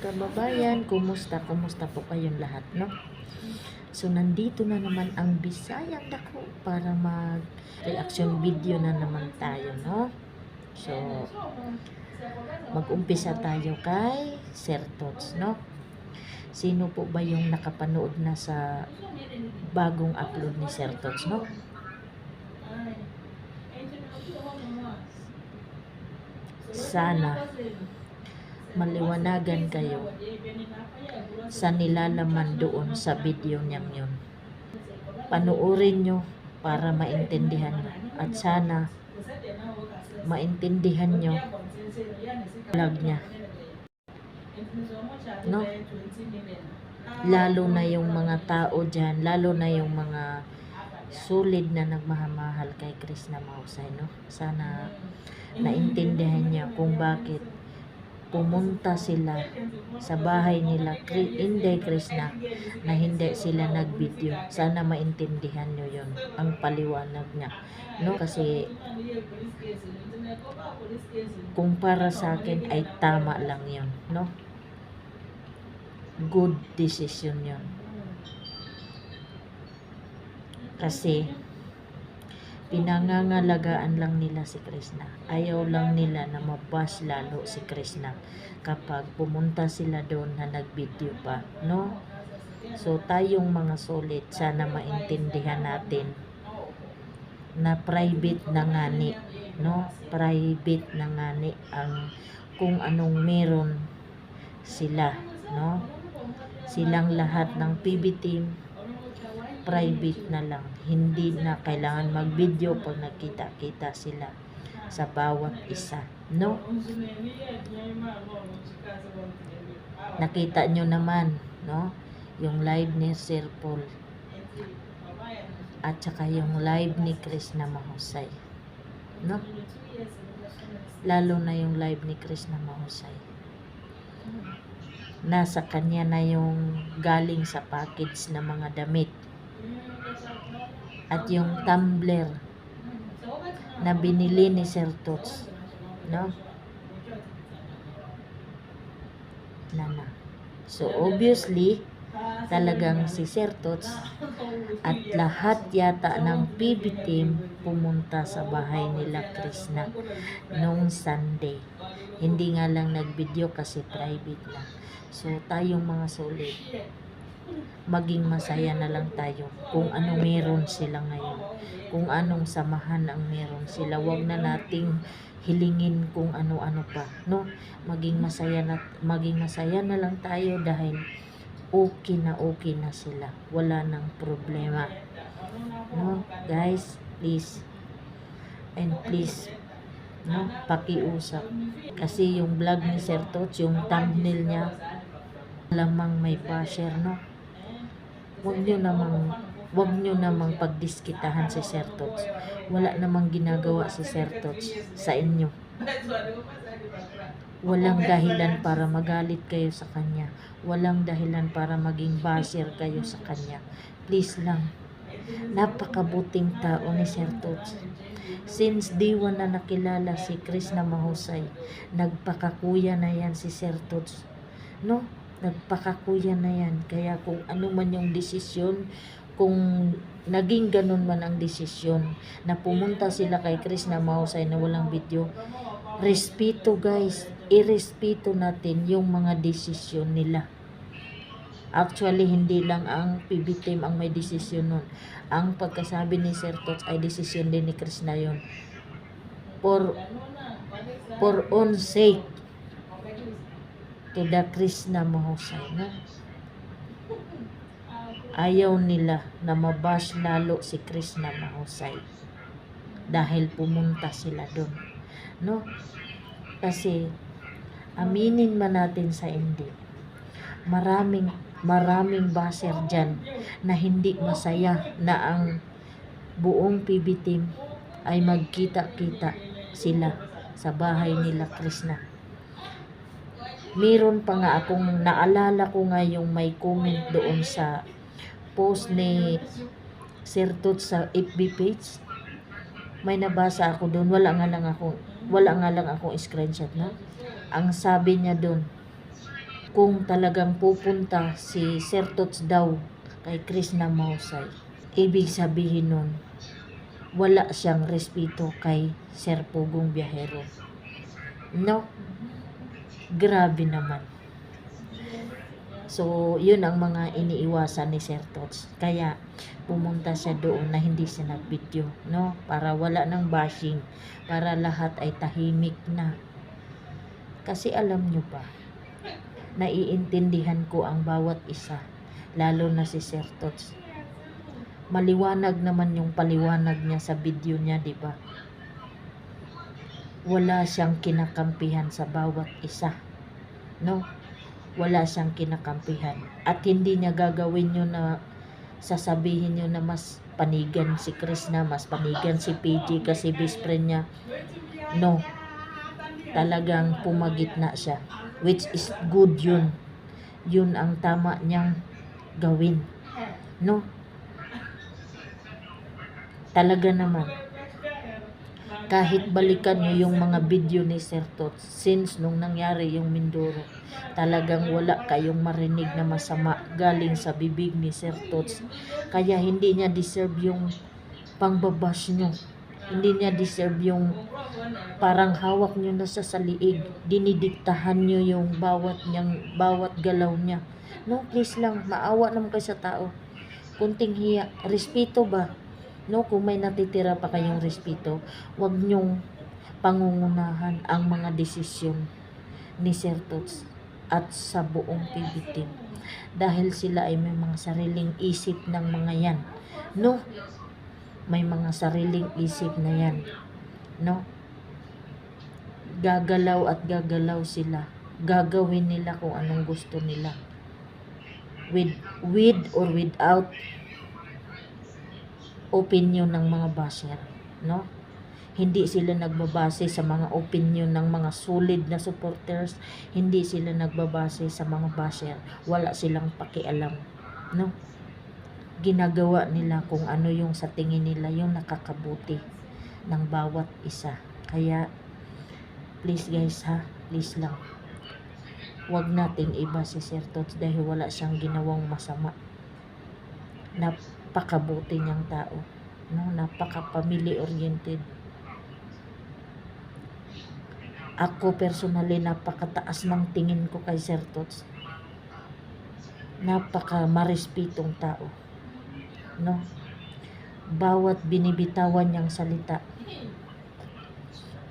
kababayan, kumusta po kayong lahat, no? So nandito na naman ang Bisayang Dako para mag-reaction video na naman tayo, no? So mag-umpisa tayo kay Sir Tots, no? Sino po ba yung nakapanood na sa bagong upload ni Sir Tots, no? Sana maliwanagan kayo sa nilalaman doon sa video niyang yun. Panuorin nyo para maintindihan nyo. At sana maintindihan nyo vlog niya. No? Lalo na yung mga tao dyan, lalo na yung mga solid na nagmamahal kay Krishna Mahusay, no? Sana naintindihan niya kung bakit pumunta sila sa bahay nila Inday Krishna na hindi sila nag-video. Sana maintindihan nyo yun, ang paliwanag niya, no? Kasi kung para sa akin ay tama lang yun, no? Good decision yun. Kasi pinangangalagaan lang nila si Krishna. Ayaw lang nila na mabash lalo si Krishna kapag pumunta sila doon na nag-video pa, no? So tayong mga solid, sana maintindihan natin na private na ngani, no? Private na ngani ang kung anong meron sila, no? Silang lahat ng PB team private na lang, hindi na kailangan mag-video pag nagkita-kita sila sa bawat isa, no? Nakita nyo naman, no? Yung live ni Sir Paul at saka yung live ni Krishna Mahusay, no? Lalo na yung live ni Krishna Mahusay, nasa kanya na yung galing sa package na mga damit. At yung tumbler na binili ni Sir Tots, no? Nana. So obviously, talagang si Sir Tots at lahat yata ng PB team pumunta sa bahay nila Krishna nung Sunday. Hindi nga lang nag-video kasi private lang. So tayong mga solid, maging masaya na lang tayo kung ano meron sila ngayon, kung anong samahan ang meron sila. Wag na nating hilingin kung ano-ano pa, no? Maging masaya na lang tayo dahil okay na sila, wala nang problema, no? Guys, please and please, no, pakiusap, kasi yung vlog ni Sir Tots, yung thumbnail niya lamang may basher, no? Wag nyo namang pagdiskitahan si Sir Tots. Wala namang ginagawa si Sir Tots sa inyo. Walang dahilan para magalit kayo sa kanya. Walang dahilan para maging basher kayo sa kanya. Please lang. Napakabuting tao ni Sir Tots. Since day 1 na nakilala si Krishna Mahusay, nagpakakuya na yan si Sir Tots, no? Nagpakakuya na yan. Kaya kung ano man yung desisyon, kung naging ganun man ang desisyon na pumunta sila kay Krishna Mahusay na walang video, respeto guys, irespeto natin yung mga desisyon nila. Actually, hindi lang ang PB team ang may desisyon nun. Ang pagkasabi ni Sir Tots ay desisyon din ni Krishna yun. For own sake to the Krishna Mahusay, no? Ayaw nila na mabash lalo si Krishna Mahusay dahil pumunta sila doon, no? Kasi aminin man natin sa hindi, maraming basher dyan na hindi masaya na ang buong PB team ay magkita-kita sila sa bahay nila Krishna. Meron pa nga akong naalala ko nga yung may comment doon sa post ni Sir Tots sa FB page. May nabasa ako doon, wala nga lang akong screenshot, no? Ang sabi niya doon, kung talagang pupunta si Sir Tots daw kay Krishna Mahusay, ibig sabihin nun, wala siyang respeto kay Sir Pugong Biyahero. No? Grabe naman. So, yun ang mga iniiwasan ni Sir Tots. Kaya, pumunta siya doon na hindi siya nag-video, no? Para wala nang bashing, para lahat ay tahimik na. Kasi alam nyo ba, naiintindihan ko ang bawat isa, lalo na si Sir Tots. Maliwanag naman yung paliwanag niya sa video niya, di ba? Wala siyang kinakampihan sa bawat isa, no? Wala siyang kinakampihan. At hindi niya gagawin yun na sasabihin nyo na mas panigan si Krishna, mas panigan si PG kasi best friend niya. No. Talagang pumagitna siya. Which is good yun. Yun ang tama niyang gawin. No. Talaga naman. Kahit balikan nyo yung mga video ni Sir Tots, since nung nangyari yung Mindoro, talagang wala kayong marinig na masama galing sa bibig ni Sir Tots. Kaya hindi niya deserve yung pangbabash nyo. Hindi niya deserve yung parang hawak nyo na sa liig. Dinidiktahan nyo yung bawat galaw niya. No, please lang, maawa naman kayo sa tao. Kunting hiya, respeto ba? No, kung may natitira pa kayong respeto, wag nyong pangungunahan ang mga desisyon ni Sir Tots at sa buong PBT. Dahil sila ay may mga sariling isip ng mga yan. No? May mga sariling isip na yan. No? Gagalaw at gagalaw sila. Gagawin nila kung anong gusto nila. With or without opinion ng mga basher, no? Hindi sila nagbabase sa mga opinion ng mga solid na supporters, hindi sila nagbabase sa mga basher. Wala silang pakialam, no? Ginagawa nila kung ano yung sa tingin nila yung nakakabuti ng bawat isa. Kaya please guys ha, please lang. Huwag nating iba si Sir Tots dahil wala siyang ginawang masama. Napakabuti niyang tao, no? Napaka-family oriented. Ako personally, napakataas ng tingin ko kay Sir Tots. Napaka-marespitong tao, no? Bawat binibitawan niyang salita,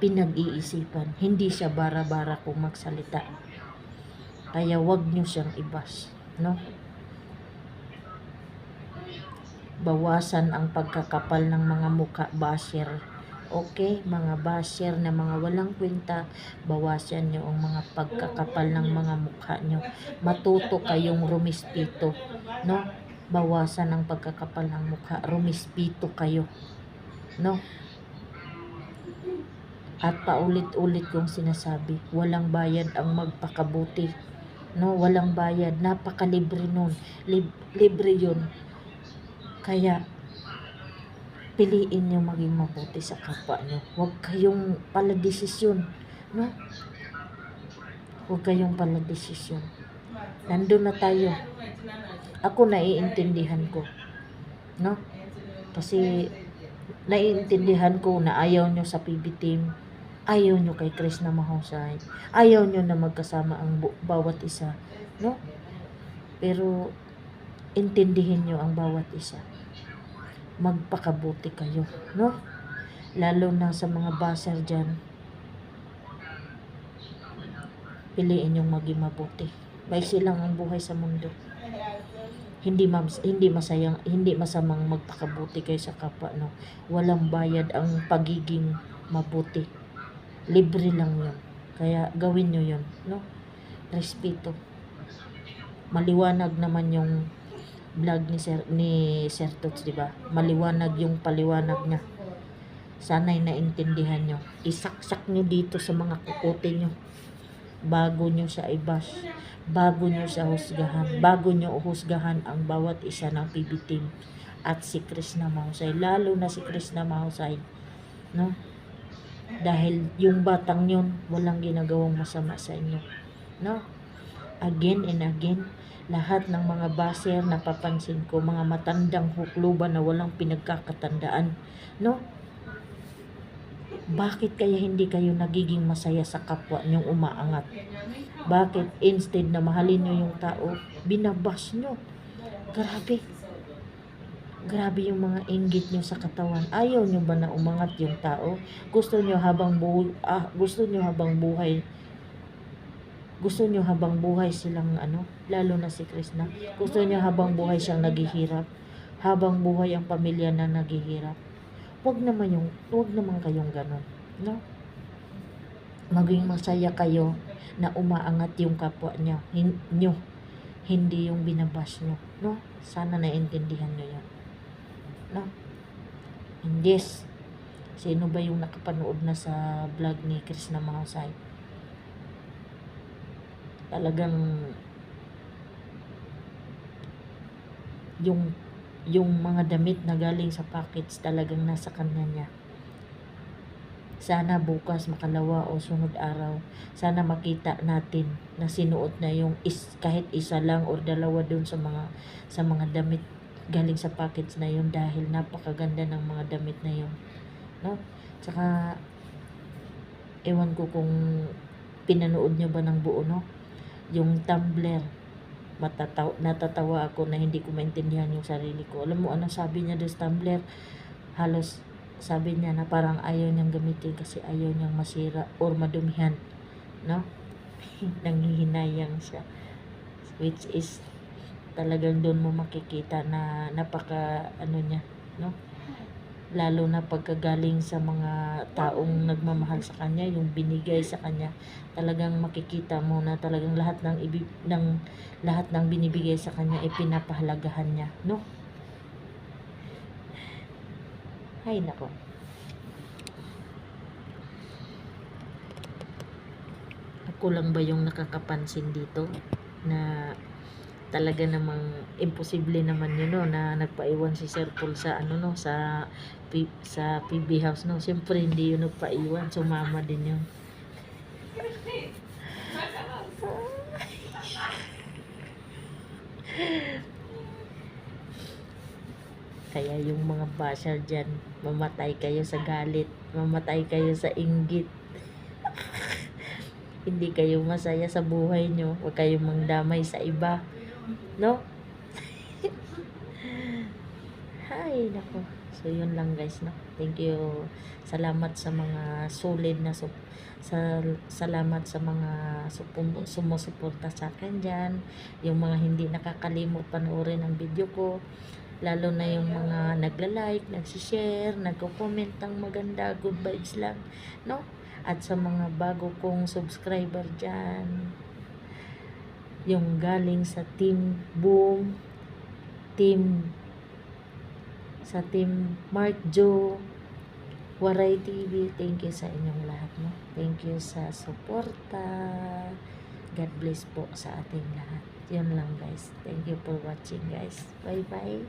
pinag-iisipan. Hindi siya bara-bara kung magsalita. Kaya wag niyo siyang ibas, no? Bawasan ang pagkakapal ng mga muka basher. Okay, mga basher na mga walang kwenta, bawasan nyo ang mga pagkakapal ng mga mukha nyo. Matuto kayong rumispito, no? Bawasan ang pagkakapal ng mukha, rumispito kayo, no? At paulit-ulit kong sinasabi, walang bayad ang magpakabuti, no? Walang bayad, napakalibre nun, libre yun. Kaya piliin nyo maging mabuti sa kapwa nyo. Huwag kayong paladesisyon, no? Huwag kayong paladesisyon. Nandun na tayo. Ako naiintindihan ko, no? Kasi naiintindihan ko na ayaw nyo sa PB team, ayaw nyo kay Krishna Mahusay, ayaw nyo na magkasama ang bawat isa, no? Pero intindihin nyo ang bawat isa. Magpakabuti kayo, no? Lalo na sa mga basher dyan, piliin yung maging mabuti. Maiksi lang ang buhay sa mundo. Hindi masamang magpakabuti kayo sa kapwa, no? Walang bayad ang pagiging mabuti. Libre lang yun. Kaya gawin nyo yun, no? Respeto. Maliwanag naman yung vlog ni Sir Tots, di ba? Maliwanag yung paliwanag niya. Sana'y naintindihan nyo. Isaksak nyo dito sa mga kukote nyo. Bago nyo siya i-bash. Bago nyo siya husgahan. Bago nyo uhusgahan ang bawat isa ng PB team. At si Krishna Mahusay. Lalo na si Krishna Mahusay, no? Dahil yung batang yun, walang ginagawang masama sa inyo, no? again and again, lahat ng mga baser napapansin ko, mga matandang hukluban na walang pinagkakatandaan, no? Bakit kaya hindi kayo nagiging masaya sa kapwa niyong umaangat? Bakit instead na mahalin niyo yung tao, binabash niyo? Grabe. Grabe yung mga inggit niyo sa katawan. Ayaw niyo ba na umangat yung tao? Gusto niyo habang buhay silang lalo na si Krishna. Gusto niyo habang buhay siyang naghihirap, habang buhay ang pamilya na naghihirap. Wag naman kayong ganon, no? Maging masaya kayo na umaangat yung kapwa nyo, hindi yung binabash nyo, no? Sana naintindihan nyo yan, no? And this, sino ba yung nakapanood na sa vlog ni Krishna Mahasay? Talagang yung mga damit na galing sa package talagang nasa kanya niya. Sana bukas, makalawa o sunod araw, sana makita natin na sinuot na yung kahit isa lang o dalawa dun sa mga damit galing sa package na yun, dahil napakaganda ng mga damit na yun, no? Tsaka ewan ko kung pinanood nyo ba ng buo, no? Yung tumbler, natatawa ako na hindi ko maintindihan yung sarili ko. Alam mo ano sabi niya doon sa tumbler? Halos sabi niya na parang ayaw niyang gamitin kasi ayaw niyang masira or madumihan, no? Nanghihinayang siya, which is talagang doon mo makikita na napaka niya, no? Lalo na pagkagaling sa mga taong nagmamahal sa kanya, yung binigay sa kanya, talagang makikita mo na talagang lahat ng binibigay sa kanya ay pinapahalagahan niya, no? Hay nako. Ako lang ba yung nakakapansin dito na talaga namang imposible naman yun, no, na nagpaiwan si Sir Paul sa sa PB House, no? Siyempre hindi yun nagpaiwan, sumama din yun. Kaya yung mga basher dyan, mamatay kayo sa galit, mamatay kayo sa inggit. Hindi kayo masaya sa buhay nyo, huwag kayong mangdamay sa iba, no? Hay nako. So yun lang guys, no? Thank you. Salamat sa mga solid na salamat sa mga sumusuporta sa akin dyan, yung mga hindi nakakalimot panoorin ang video ko, lalo na yung mga nagla-like, nagsishare, nagko-comment ng maganda, good vibes lang, no? At sa mga bago kong subscriber dyan, yung galing sa Team Boom, sa Team Mark Joe, Waray TV, thank you sa inyong lahat, no? Thank you sa suporta. God bless po sa ating lahat. Yun lang guys. Thank you for watching guys. Bye bye.